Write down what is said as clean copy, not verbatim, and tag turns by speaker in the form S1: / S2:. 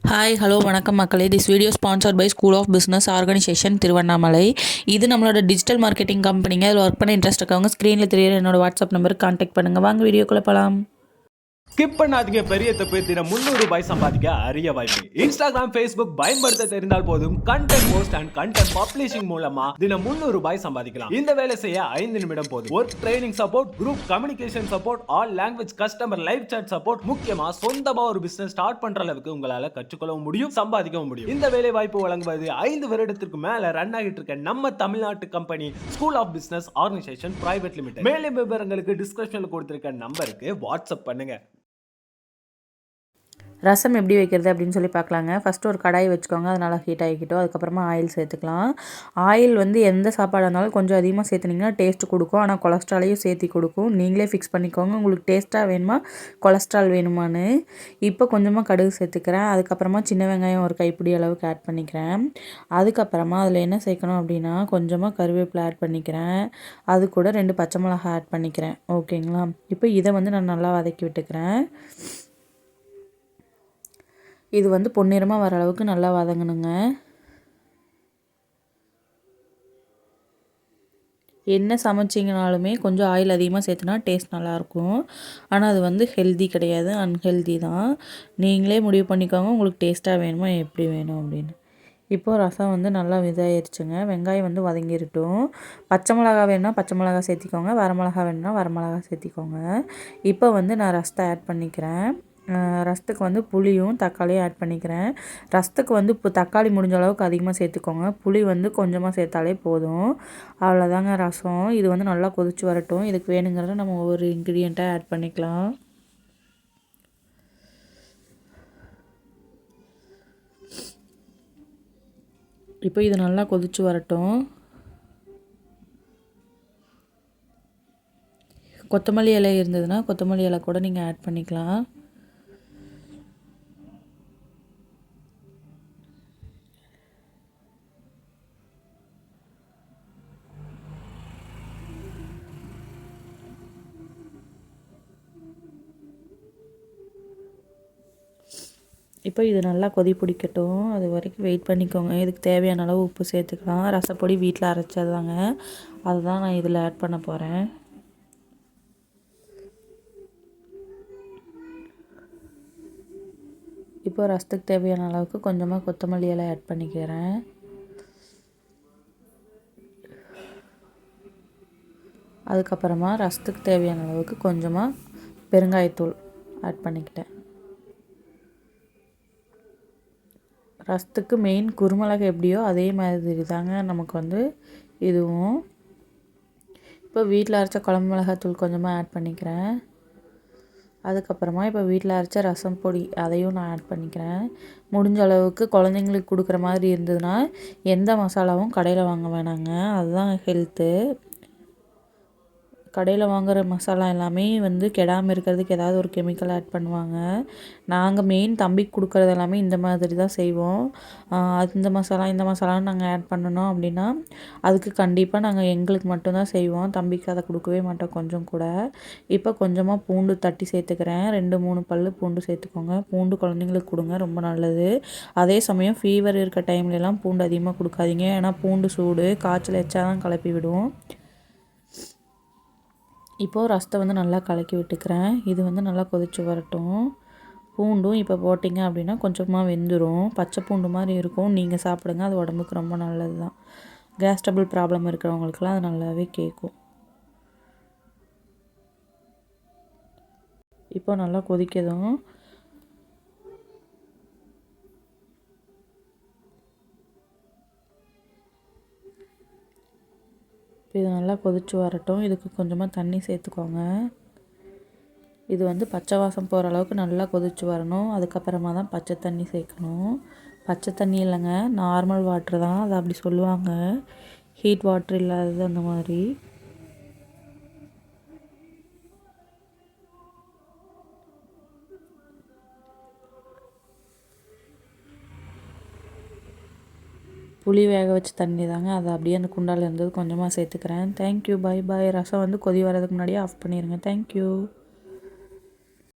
S1: Hi hello வணக்கம் மக்களே. This video sponsored by school of business organisation Tiruvannamalai. இது நம்மளோட டிஜிட்டல் மார்க்கெட்டிங் கம்பெனிங்க. அதில் ஒர்க் பண்ண இன்ட்ரெஸ்ட் இருக்கவங்க ஸ்க்ரீனில் தெரியுற என்னோட வாட்ஸ்அப் நம்பருக்கு கான்டாக்ட் பண்ணுங்கள். வாங்க வீடியோக்குள்ளே போகலாம்.
S2: ஸ்கிப் பண்ணாதீங்க. பெரிய தப்பு. தினம் ₹300 சம்பாதிக்க அரிய வாய்ப்பு. இன்ஸ்டாகிராம், ஃபேஸ்புக் பயன்படுத்த தெரிந்தால் போதும். Content post and content publishing மூலமா தினம் ₹300 சம்பாதிக்கலாம். இந்த வேலை செய்ய 5 நிமிடம் போதும். Work training support, group communication support, all language customer live chat support. முக்கியமா சொந்தமா ஒரு பிசினஸ் ஸ்டார்ட் பண்ற அளவுக்கு உங்களால கற்றுக்கொள்ளவும் முடியும், சம்பாதிக்கவும் முடியும். இந்த வேலை வாய்ப்பு வழங்குவது 5 வருடத்திற்கு மேல ரன் ஆகிட்டு இருக்க நம்ம தமிழ்நாட்டு company school of business organisation private limited. மேலும் விவரங்களுக்கு டிஸ்கிரிப்ஷன்ல கொடுத்திருக்க நம்பருக்கு வாட்ஸ்அப் பண்ணுங்க.
S1: ரசம் எப்படி வைக்கிறது அப்படின்னு சொல்லி பார்க்கலாங்க. ஃபஸ்ட்டு ஒரு கடாய் வச்சுக்கோங்க. அது நல்லா ஹீட் ஆகிக்கிட்டோம். அதுக்கப்புறமா ஆயில் சேர்த்துக்கலாம். ஆயில் வந்து எந்த சாப்பாடாக இருந்தாலும் கொஞ்சம் அதிகமாக சேர்த்துனிங்கன்னா டேஸ்ட்டு கொடுக்கும். ஆனால் கொலஸ்ட்ராலையும் சேர்த்தி கொடுக்கும். நீங்களே ஃபிக்ஸ் பண்ணிக்கோங்க உங்களுக்கு டேஸ்ட்டாக வேணுமா கொலஸ்ட்ரால் வேணுமான்னு. இப்போ கொஞ்சமாக கடுகு சேர்த்துக்கிறேன். அதுக்கப்புறமா சின்ன வெங்காயம் ஒரு கைப்பிடி அளவுக்கு ஆட் பண்ணிக்கிறேன். அதுக்கப்புறமா அதில் என்ன சேர்க்கணும் அப்படின்னா கொஞ்சமாக கருவேப்பிலை ஆட் பண்ணிக்கிறேன். அது கூட 2 பச்சை மிளகாய் ஆட் பண்ணிக்கிறேன். ஓகேங்களா. இப்போ இதை வந்து நான் நல்லா வதக்கி விட்டுக்கிறேன். இது வந்து பொன்னிறமாக வர அளவுக்கு நல்லா வதங்கணுங்க. என்ன சமைச்சிங்கனாலுமே கொஞ்சம் ஆயில் அதிகமாக சேர்த்துனா டேஸ்ட் நல்லாயிருக்கும். ஆனால் அது வந்து ஹெல்தி கிடையாது, அன்ஹெல்தி தான். நீங்களே முடிவு பண்ணிக்கோங்க உங்களுக்கு டேஸ்ட்டாக வேணுமா எப்படி வேணும் அப்படின்னு. இப்போது ரசம் வந்து நல்லா இதாகிடுச்சுங்க. வெங்காயம் வந்து வதங்கிடட்டும். பச்சை மிளகா வேணும்னா பச்சை மிளகா சேர்த்திக்கோங்க, வரமிளகா வேணும்னா வரமிளகா சேர்த்திக்கோங்க. இப்போ வந்து நான் ரசத்தை ஆட் பண்ணிக்கிறேன். ரசத்துக்கு வந்து புளியும் தக்காளியும் ஆட் பண்ணிக்கிறேன். ரசத்துக்கு வந்து இப்போ தக்காளி முடிஞ்ச அளவுக்கு அதிகமாக சேர்த்துக்கோங்க. புளி வந்து கொஞ்சமாக சேர்த்தாலே போதும். அவ்வளோதாங்க ரசம். இது வந்து நல்லா கொதிச்சு வரட்டும். இதுக்கு வேணுங்கிறத நம்ம ஒவ்வொரு இன்க்ரீடியண்ட்டாக ஆட் பண்ணிக்கலாம். இப்போ இது நல்லா கொதிச்சு வரட்டும். கொத்தமல்லி இலை இருந்ததுன்னா கொத்தமல்லி இலை கூட நீங்கள் ஆட் பண்ணிக்கலாம். இப்போ இது நல்லா கொதி பிடிக்கட்டும். அது வரைக்கும் வெயிட் பண்ணிக்கோங்க. இதுக்கு தேவையான அளவு உப்பு சேர்த்துக்கலாம். ரசப்பொடி வீட்டில் அரைச்சது தாங்க, அதுதான் நான் இதில் ஆட் பண்ண போகிறேன். இப்போ ரசத்துக்கு தேவையான அளவுக்கு கொஞ்சமாக கொத்தமல்லி இலை ஆட் பண்ணிக்கிறேன். அதுக்கப்புறமா ரசத்துக்கு தேவையான அளவுக்கு கொஞ்சமாக பெருங்காயத்தூள் ஆட் பண்ணிக்கிட்டேன். ரசத்துக்கு மெயின் குருமிளகு எப்படியோ அதே மாதிரி தாங்க நமக்கு வந்து இதுவும். இப்போ வீட்டில் அரைச்ச குழம்பு மிளகாத்தூள் கொஞ்சமாக ஆட் பண்ணிக்கிறேன். அதுக்கப்புறமா இப்போ வீட்டில் அரைச்ச ரசம் பொடி அதையும் நான் ஆட் பண்ணிக்கிறேன். முடிஞ்ச அளவுக்கு குழந்தைங்களுக்கு கொடுக்குற மாதிரி இருந்ததுன்னா எந்த மசாலாவும் கடையில் வாங்க வேணாங்க, அதுதான் ஹெல்த்து. கடையில் வாங்குகிற மசாலா எல்லாமே வந்து கெடாமல் இருக்கிறதுக்கு ஏதாவது ஒரு கெமிக்கல் ஆட் பண்ணுவாங்க. நாங்கள் மெயின் தம்பிக்கு கொடுக்குறது எல்லாமே இந்த மாதிரி தான் செய்வோம். இந்த மசாலா இந்த மசாலான்னு நாங்கள் ஆட் பண்ணணும் அப்படின்னா அதுக்கு கண்டிப்பாக நாங்கள் எங்களுக்கு மட்டும்தான் செய்வோம். தம்பிக்கு அதை கொடுக்கவே மாட்டோம் கொஞ்சம் கூட. இப்போ கொஞ்சமாக பூண்டு தட்டி சேர்த்துக்கிறேன். 2-3 பல் பூண்டு சேர்த்துக்கோங்க. பூண்டு குழந்தைங்களுக்கு கொடுங்க, ரொம்ப நல்லது. அதே சமயம் ஃபீவர் இருக்க டைம்லலாம் பூண்டு அதிகமாக கொடுக்காதீங்க. ஏன்னா பூண்டு சூடு, காய்ச்சல் எச்சா தான் கிளப்பி விடும். இப்போது ரசத்தை வந்து நல்லா கலக்கி விட்டுக்கிறேன். இது வந்து நல்லா கொதிச்சு வரட்டும். பூண்டும் இப்போ போட்டிங்க அப்படின்னா கொஞ்சமாக வெந்துடும். பச்சை பூண்டு மாதிரி இருக்கும். நீங்கள் சாப்பிடுங்க, அது உடம்புக்கு ரொம்ப நல்லது தான். கேஸ் ட்ரபிள் ப்ராப்ளம் இருக்கிறவங்களுக்குலாம் அது நல்லாவே கேட்கும். இப்போ நல்லா கொதிக்கதும் இப்போ இது நல்லா கொதிச்சு வரட்டும். இதுக்கு கொஞ்சமாக தண்ணி சேர்த்துக்கோங்க. இது வந்து பச்சை வாசம் போகிற அளவுக்கு நல்லா கொதிச்சு வரணும். அதுக்கப்புறமா தான் பச்சை தண்ணி சேர்க்கணும். பச்சை தண்ணி இல்லைங்க, நார்மல் வாட்ரு தான், அது அப்படி சொல்லுவாங்க. ஹீட் வாட்ரு இல்லாதது அந்த மாதிரி. புளி வேக வச்ச தண்ணி தாங்க, அதை அப்படியே அந்த குண்டால் இருந்தது கொஞ்சமாக சேர்த்துக்கிறேன். Thank you, bye bye. ரசம் வந்து கொதி வரதுக்கு முன்னாடியே ஆஃப் பண்ணிடுங்க. தேங்க்யூ.